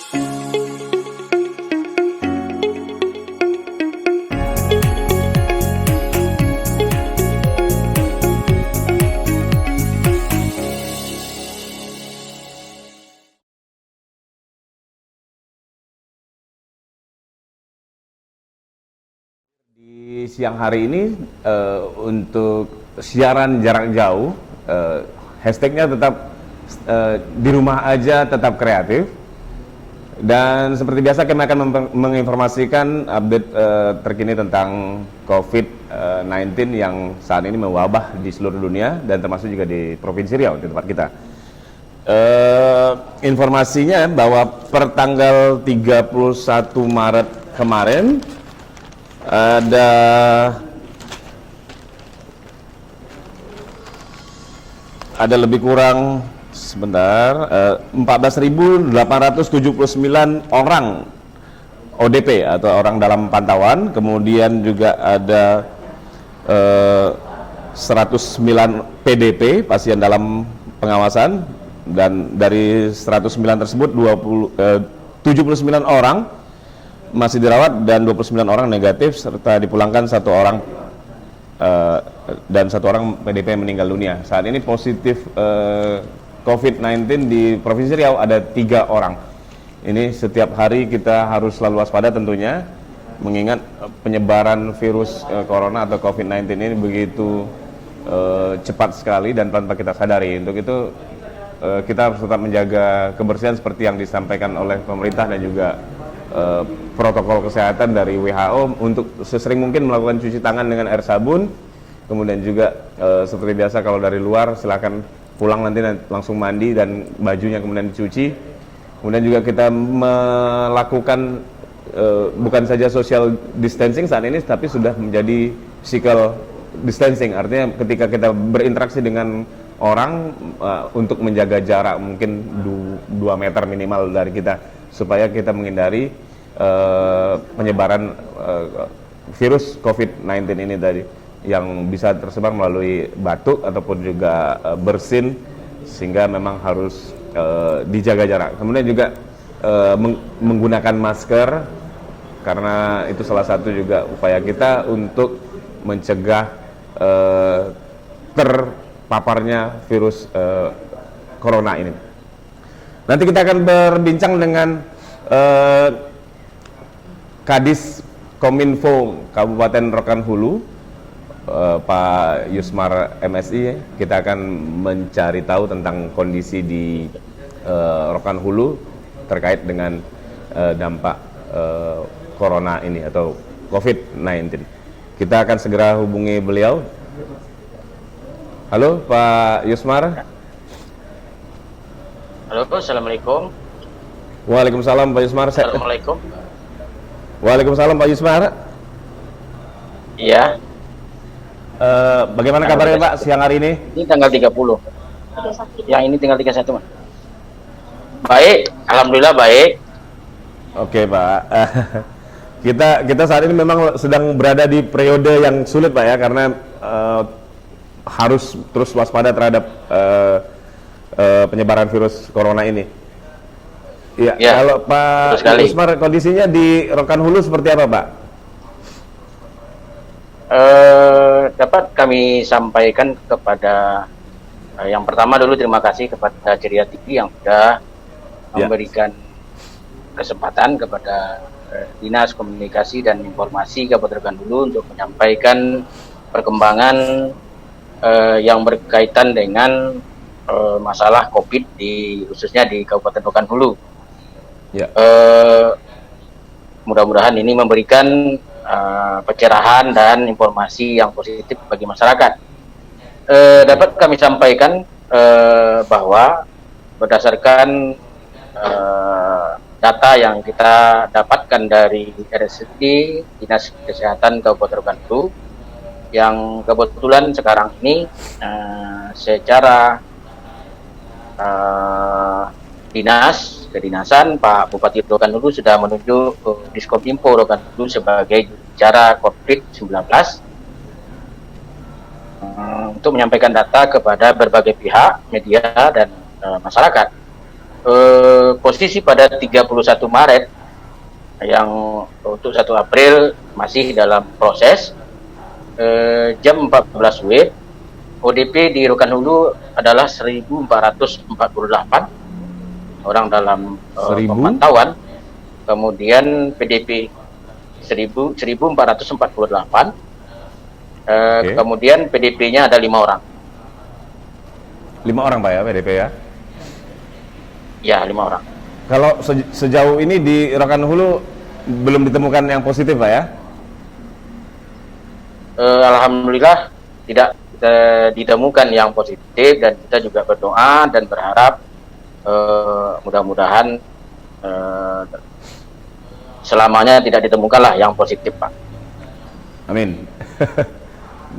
Di siang hari ini untuk siaran jarak jauh, hashtagnya tetap di rumah aja tetap kreatif. Dan seperti biasa kami akan menginformasikan update terkini tentang COVID-19 yang saat ini mewabah di seluruh dunia dan termasuk juga di Provinsi Riau, di tempat kita. Informasinya bahwa per tanggal 31 Maret kemarin ada lebih kurang 14.879 orang ODP atau orang dalam pantauan, kemudian juga ada 109 PDP pasien dalam pengawasan, dan dari 109 tersebut 79 orang masih dirawat dan 29 orang negatif, serta dipulangkan satu orang dan satu orang PDP meninggal dunia. Saat ini positif COVID-19 di Provinsi Riau ada 3 orang. Ini setiap hari kita harus selalu waspada tentunya, mengingat penyebaran virus corona atau COVID-19 ini begitu cepat sekali dan tanpa kita sadari. Untuk itu kita harus tetap menjaga kebersihan seperti yang disampaikan oleh pemerintah dan juga protokol kesehatan dari WHO untuk sesering mungkin melakukan cuci tangan dengan air sabun. Kemudian juga seperti biasa kalau dari luar silakan pulang nanti langsung mandi dan bajunya kemudian dicuci. Kemudian juga kita melakukan bukan saja social distancing saat ini, tapi sudah menjadi physical distancing. Artinya ketika kita berinteraksi dengan orang untuk menjaga jarak mungkin 2 meter minimal dari kita, supaya kita menghindari penyebaran virus COVID-19 ini tadi, yang bisa tersebar melalui batuk ataupun juga bersin, sehingga memang harus dijaga jarak. Kemudian juga menggunakan masker, karena itu salah satu juga upaya kita untuk mencegah terpaparnya virus corona ini. Nanti kita akan berbincang dengan Kadis Kominfo Kabupaten Rokan Hulu, Pak Yusmar MSI. Kita akan mencari tahu tentang kondisi di Rokan Hulu terkait dengan dampak corona ini atau COVID-19. Kita akan segera hubungi beliau. Halo Pak Yusmar. Halo, Assalamualaikum. Waalaikumsalam Pak Yusmar. Assalamualaikum. Waalaikumsalam Pak Yusmar. Iya. Bagaimana kabarnya Pak siang hari ini? Ini tanggal 30. Yang ini tinggal 31, Mas. Baik, alhamdulillah baik. Oke Pak. Kita saat ini memang sedang berada di periode yang sulit Pak ya, karena harus terus waspada terhadap penyebaran virus corona ini. Ya, kalau Pak Yusmar, kondisinya di Rokan Hulu seperti apa Pak? Dapat kami sampaikan kepada yang pertama dulu, terima kasih kepada Ceria TV yang sudah memberikan kesempatan kepada Dinas Komunikasi dan Informasi Kabupaten Rokan Hulu untuk menyampaikan perkembangan yang berkaitan dengan masalah COVID khususnya di Kabupaten Rokan Hulu. Ya. Mudah-mudahan ini memberikan pencerahan dan informasi yang positif bagi masyarakat. Dapat kami sampaikan bahwa berdasarkan data yang kita dapatkan dari RSUD Dinas Kesehatan Kabupaten Rokan Hulu, yang kebetulan sekarang ini secara kedinasan Pak Bupati Rokan Hulu sudah menunjuk Diskominfo Rokan Hulu sebagai jurubicara COVID-19 untuk menyampaikan data kepada berbagai pihak, media dan masyarakat. posisi pada 31 Maret yang untuk 1 April masih dalam proses. Jam 14 WIB ODP di Rokan Hulu adalah 1.448 orang dalam pemantauan. Kemudian PDP 1.448. Kemudian PDP-nya ada 5 orang. 5 orang Pak ya PDP ya? Ya, 5 orang. Kalau sejauh ini di Rokan Hulu belum ditemukan yang positif Pak ya? Alhamdulillah tidak ditemukan yang positif, dan kita juga berdoa dan berharap mudah-mudahan selamanya tidak ditemukanlah yang positif, Pak. Amin.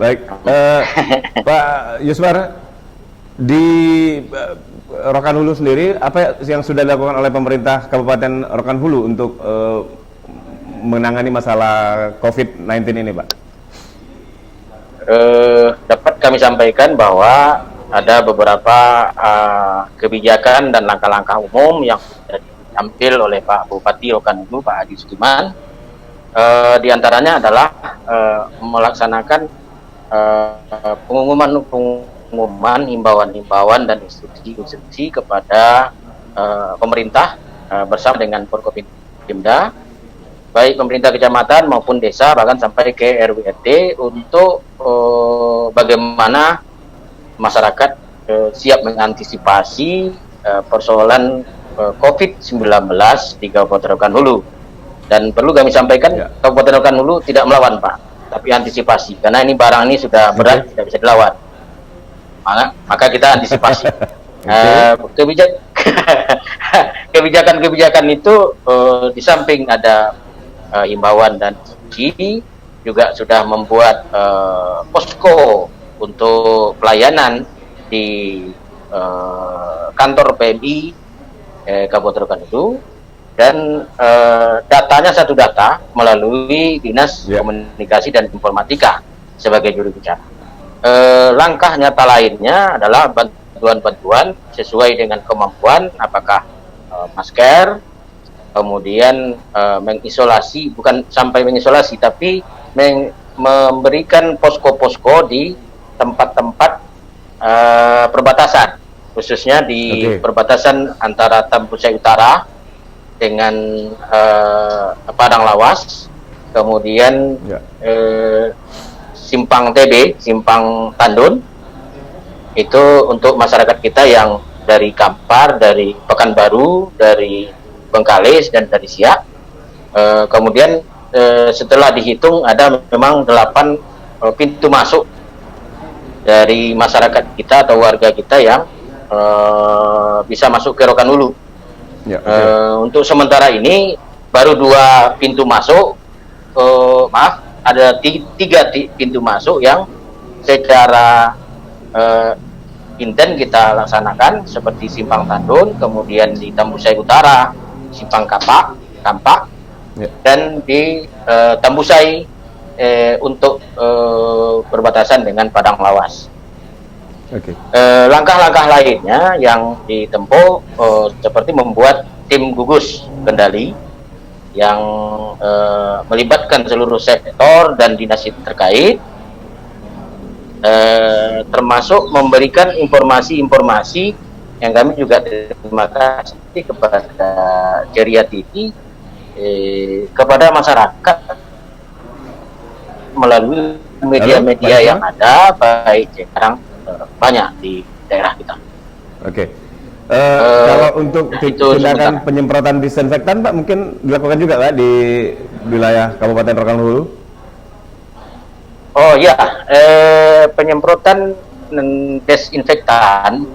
Baik, Pak Yuswar, di Rokan Hulu sendiri apa yang sudah dilakukan oleh pemerintah Kabupaten Rokan Hulu untuk menangani masalah COVID-19 ini, Pak? Dapat kami sampaikan bahwa ada beberapa kebijakan dan langkah-langkah umum yang sudah ditampil oleh Pak Bupati Rokan Hulu, Pak Adi Sudiman. Di antaranya adalah melaksanakan pengumuman, himbauan dan instruksi kepada pemerintah bersama dengan Forkopimda, baik pemerintah kecamatan maupun desa, bahkan sampai ke RW RT, untuk bagaimana masyarakat siap mengantisipasi persoalan COVID-19 di Kabupaten Rokan Hulu. Dan perlu kami sampaikan, Kabupaten Rokan Hulu tidak melawan, Pak, tapi antisipasi, karena ini barang ini sudah berat, tidak bisa dilawan. Maka kita antisipasi. Kebijakan-kebijakan itu di samping ada himbauan dan instruksi, juga sudah membuat posko untuk pelayanan di kantor PMI Kabupaten Rokan Hulu, dan datanya satu data melalui Dinas Komunikasi dan Informatika sebagai juru bicara. Langkah nyata lainnya adalah bantuan-bantuan sesuai dengan kemampuan, apakah masker, kemudian mengisolasi, bukan sampai mengisolasi, tapi memberikan posko-posko di tempat-tempat perbatasan, khususnya di perbatasan antara Tambusai Utara dengan Padang Lawas, kemudian Simpang TB, Simpang Tandun, itu untuk masyarakat kita yang dari Kampar, dari Pekanbaru, dari Bengkalis, dan dari Siak. Kemudian setelah dihitung ada memang 8 pintu masuk dari masyarakat kita atau warga kita yang bisa masuk ke Rokan Hulu. Untuk sementara ini baru 2 pintu masuk, ada 3 pintu masuk yang secara intent kita laksanakan, seperti Simpang Tandun, kemudian di Tambusai Utara, Simpang Kampak, dan di Tambusai untuk perbatasan dengan Padang Lawas. Langkah-langkah lainnya yang ditempuh seperti membuat tim gugus kendali yang melibatkan seluruh sektor dan dinas terkait, termasuk memberikan informasi-informasi yang kami juga terima kasih kepada Ceria TV, kepada masyarakat melalui media-media yang ada, baik sekarang banyak di daerah kita. Kalau untuk tindakan penyemprotan disinfektan, Pak, mungkin dilakukan juga, Pak, di wilayah Kabupaten Rokan Hulu? Oh ya, penyemprotan desinfektan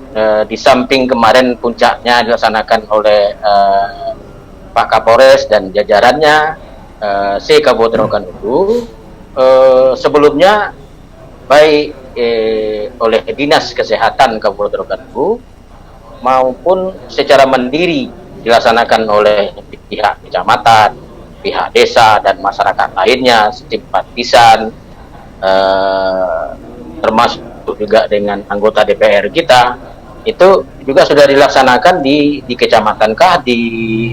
di samping kemarin puncaknya dilaksanakan oleh Pak Kapolres dan jajarannya Kabupaten Rokan Hulu, sebelumnya baik oleh Dinas Kesehatan Kabupaten Rokan Hulu maupun secara mandiri dilaksanakan oleh pihak kecamatan, pihak desa, dan masyarakat lainnya, simpatisan, termasuk juga dengan anggota DPR kita, itu juga sudah dilaksanakan di kecamatan kah, di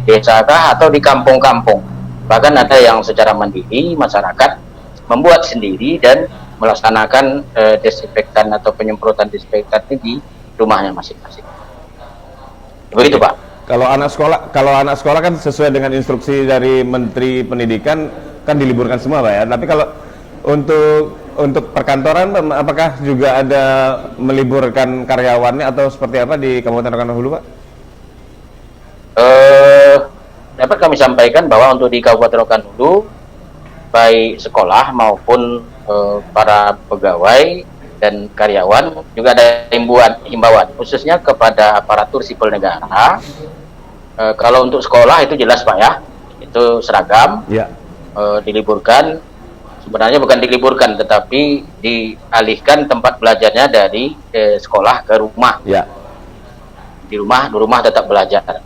desa kah, atau di kampung-kampung. Bahkan ada yang secara mandiri masyarakat membuat sendiri dan melaksanakan desinfektan atau penyemprotan desinfektan ini di rumahnya masing-masing. Begitu, Pak. Kalau anak sekolah kan sesuai dengan instruksi dari Menteri Pendidikan kan diliburkan semua, Pak ya. Tapi kalau untuk perkantoran, apakah juga ada meliburkan karyawannya atau seperti apa di Kabupaten Rokan Hulu, Pak? Dapat kami sampaikan bahwa untuk di Kabupaten Rokan Hulu, baik sekolah maupun para pegawai dan karyawan juga ada himbauan khususnya kepada aparatur sipil negara. Kalau untuk sekolah itu jelas, Pak ya, itu seragam, Ya. diliburkan. Sebenarnya bukan diliburkan, tetapi dialihkan tempat belajarnya dari sekolah ke rumah. Ya. Di rumah tetap belajar.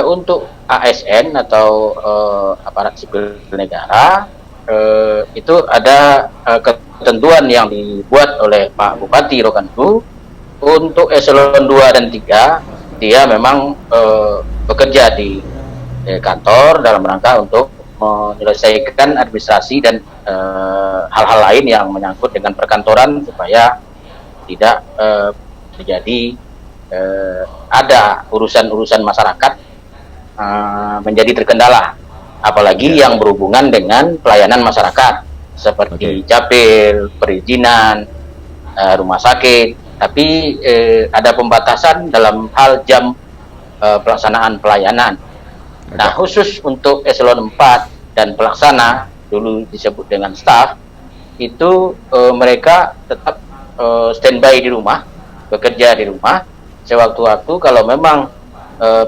Untuk ASN atau aparat sipil negara, itu ada ketentuan yang dibuat oleh Pak Bupati Rokan Hulu. Untuk eselon 2 dan 3, dia memang bekerja di kantor dalam rangka untuk menyelesaikan administrasi dan hal-hal lain yang menyangkut dengan perkantoran supaya tidak terjadi ada urusan-urusan masyarakat menjadi terkendala, apalagi yang berhubungan dengan pelayanan masyarakat seperti capil, perizinan, rumah sakit. Tapi ada pembatasan dalam hal jam pelaksanaan pelayanan. Nah, khusus untuk eselon 4 dan pelaksana, dulu disebut dengan staf, itu mereka tetap standby di rumah, bekerja di rumah. Sewaktu-waktu kalau memang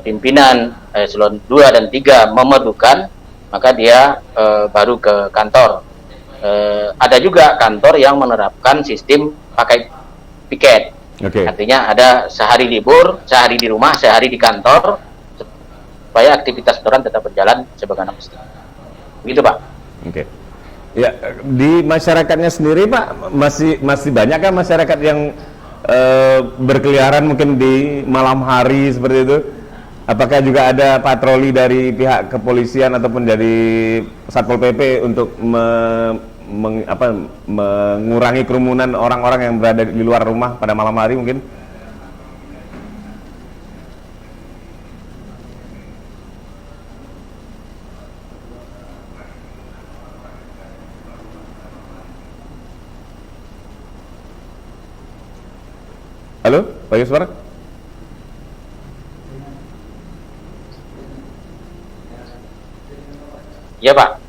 pimpinan eselon 2 dan 3 memerlukan, maka dia baru ke kantor. Ada juga kantor yang menerapkan sistem pakai piket. Artinya ada sehari libur, sehari di rumah, sehari di kantor, supaya aktivitas orang tetap berjalan sebagaimana mestinya. Begitu, Pak. Ya, di masyarakatnya sendiri, Pak, masih banyakkah masyarakat yang berkeliaran mungkin di malam hari seperti itu? Apakah juga ada patroli dari pihak kepolisian ataupun dari Satpol PP untuk mengurangi kerumunan orang-orang yang berada di luar rumah pada malam hari mungkin? Halo, Pak Yuswar? Ya, Pak.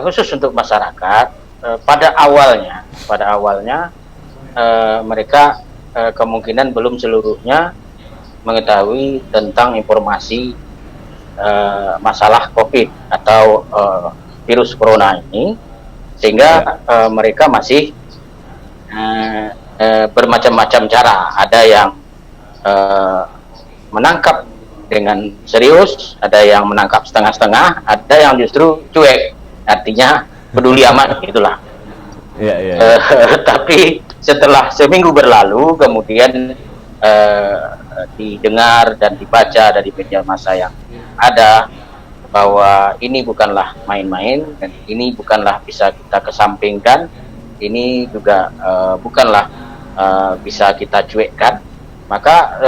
Khusus untuk masyarakat, pada awalnya mereka kemungkinan belum seluruhnya mengetahui tentang informasi masalah COVID atau virus corona ini, sehingga mereka masih bermacam-macam cara. Ada yang menangkap dengan serius, ada yang menangkap setengah-setengah, ada yang justru cuek, artinya peduli amat, gitulah. Tapi setelah seminggu berlalu, kemudian didengar dan dibaca dari media massa yang ada bahwa ini bukanlah main-main, dan ini bukanlah bisa kita kesampingkan, ini juga bukanlah bisa kita cuekkan. Maka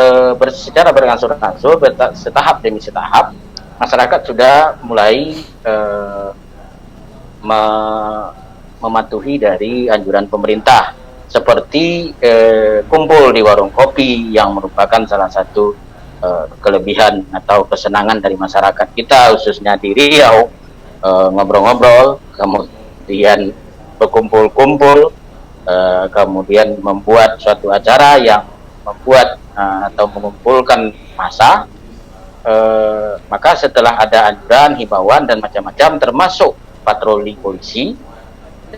secara berangsur-angsur, setahap demi setahap, masyarakat sudah mulai mematuhi dari anjuran pemerintah, seperti kumpul di warung kopi yang merupakan salah satu kelebihan atau kesenangan dari masyarakat kita, khususnya di Riau, ngobrol-ngobrol, kemudian berkumpul-kumpul, kemudian membuat suatu acara yang membuat atau mengumpulkan massa. Maka setelah ada anjuran, himbauan dan macam-macam, termasuk patroli polisi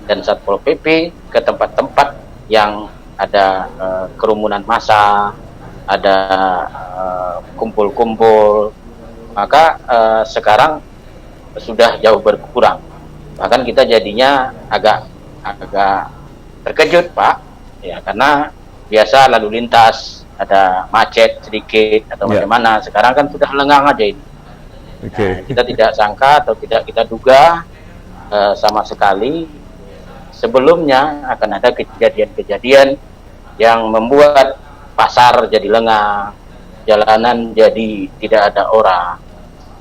dan Satpol PP ke tempat-tempat yang ada kerumunan massa, ada kumpul-kumpul, maka sekarang sudah jauh berkurang. Bahkan kita jadinya agak terkejut, Pak, ya, karena biasa lalu lintas, ada macet sedikit atau Ya. bagaimana. Sekarang kan sudah lengang aja ini. Oke. Nah, kita tidak sangka atau tidak kita duga sama sekali sebelumnya akan ada kejadian-kejadian yang membuat pasar jadi lengang, jalanan jadi tidak ada orang.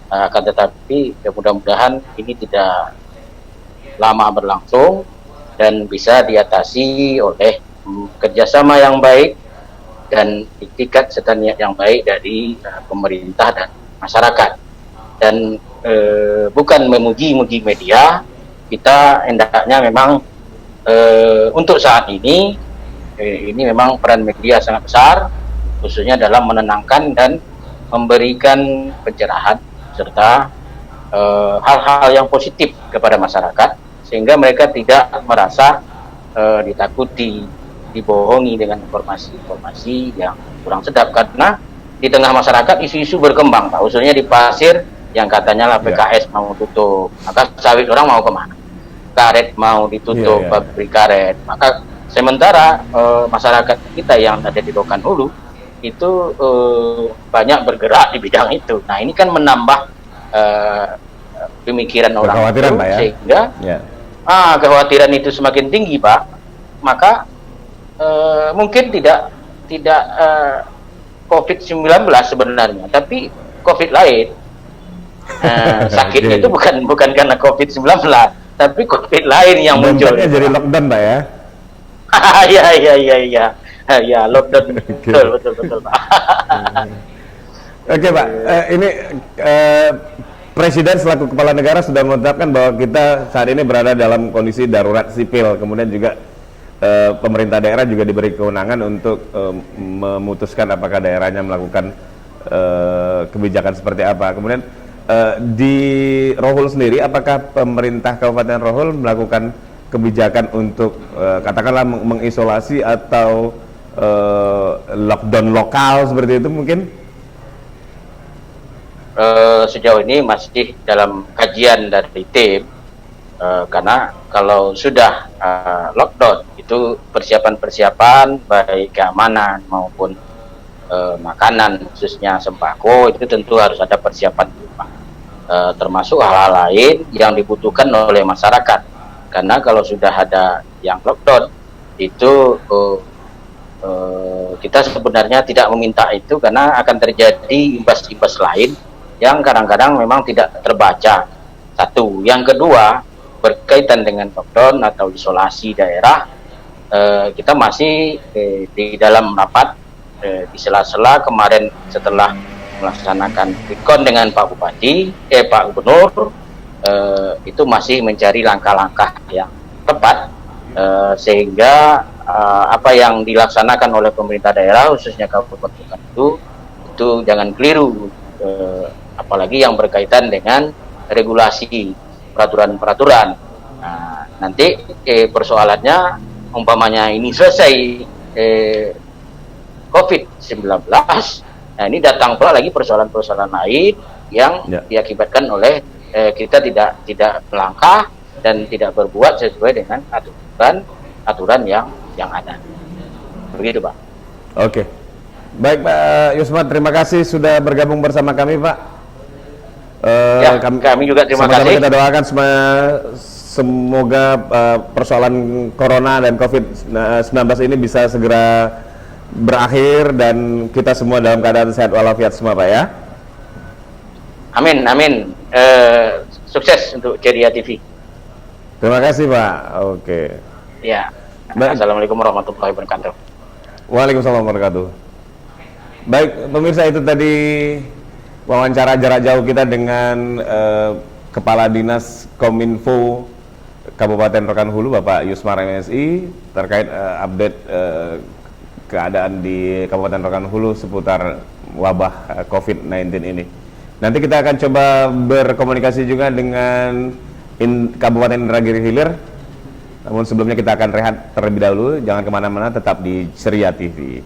Akan tetapi mudah-mudahan ini tidak lama berlangsung dan bisa diatasi oleh kerjasama yang baik dan itikat serta niat yang baik dari pemerintah dan masyarakat. Dan bukan memuji-muji media, kita hendaknya memang untuk saat ini memang peran media sangat besar, khususnya dalam menenangkan dan memberikan pencerahan serta hal-hal yang positif kepada masyarakat, sehingga mereka tidak merasa ditakuti, dibohongi dengan informasi-informasi yang kurang sedap. Karena di tengah masyarakat isu-isu berkembang, Pak, khususnya di Pasir yang katanya lah PKS mau tutup, maka sawit orang mau kemana? Karet mau ditutup, pabrik karet. Maka sementara masyarakat kita yang ada di Rokan Hulu itu banyak bergerak di bidang itu. Nah, ini kan menambah pemikiran orang Kekhawatiran, itu, Pak, ya? sehingga kekhawatiran itu semakin tinggi, Pak. Maka mungkin tidak COVID-19 sebenarnya, tapi COVID lain. Sakitnya itu bukan karena COVID-19, tapi COVID lain yang muncul. Dampaknya jadi lockdown, Pak, ya? Ya, lockdown. Betul, Pak. Oke, Pak. Ini Presiden selaku kepala negara sudah menetapkan bahwa kita saat ini berada dalam kondisi darurat sipil. Kemudian juga pemerintah daerah juga diberi kewenangan untuk memutuskan apakah daerahnya melakukan kebijakan seperti apa. Kemudian di Rohul sendiri, apakah pemerintah Kabupaten Rohul melakukan kebijakan untuk katakanlah mengisolasi atau lockdown lokal seperti itu mungkin? Sejauh ini masih dalam kajian dari tim, karena kalau sudah lockdown itu persiapan-persiapan baik keamanan maupun makanan khususnya sembako itu tentu harus ada persiapan rumah, termasuk hal-hal lain yang dibutuhkan oleh masyarakat. Karena kalau sudah ada yang lockdown itu kita sebenarnya tidak meminta itu, karena akan terjadi imbas-imbas lain yang kadang-kadang memang tidak terbaca. Satu, yang kedua berkaitan dengan lockdown atau isolasi daerah, kita masih di dalam rapat di sela-sela kemarin setelah melaksanakan recon dengan Pak Bupati, Pak Gubernur, itu masih mencari langkah-langkah yang tepat sehingga apa yang dilaksanakan oleh pemerintah daerah khususnya kabupaten itu jangan keliru, apalagi yang berkaitan dengan regulasi peraturan-peraturan. Nah, nanti persoalannya umpamanya ini selesai COVID-19, nah ini datang pula lagi persoalan-persoalan lain yang diakibatkan oleh kita tidak melangkah dan tidak berbuat sesuai dengan aturan yang ada. Begitu, Pak. Oke. Baik, Pak Yusman, terima kasih sudah bergabung bersama kami, Pak. Kami juga terima kasih. kasih. Kita doakan semoga persoalan corona dan COVID-19 ini bisa segera berakhir dan kita semua dalam keadaan sehat walafiat semua, Pak, ya. Amin. Sukses untuk Ceria TV. Terima kasih, Pak. Oke. Ya. Assalamualaikum warahmatullahi wabarakatuh. Waalaikumsalam warahmatullahi wabarakatuh. Baik, pemirsa, itu tadi wawancara jarak jauh kita dengan Kepala Dinas Kominfo Kabupaten Rokan Hulu, Bapak Yusmar MSI, terkait update keadaan di Kabupaten Rokan Hulu seputar wabah COVID-19 ini. Nanti kita akan coba berkomunikasi juga dengan Kabupaten Indragiri Hilir. Namun sebelumnya kita akan rehat terlebih dahulu. Jangan kemana-mana, tetap di Ceria TV.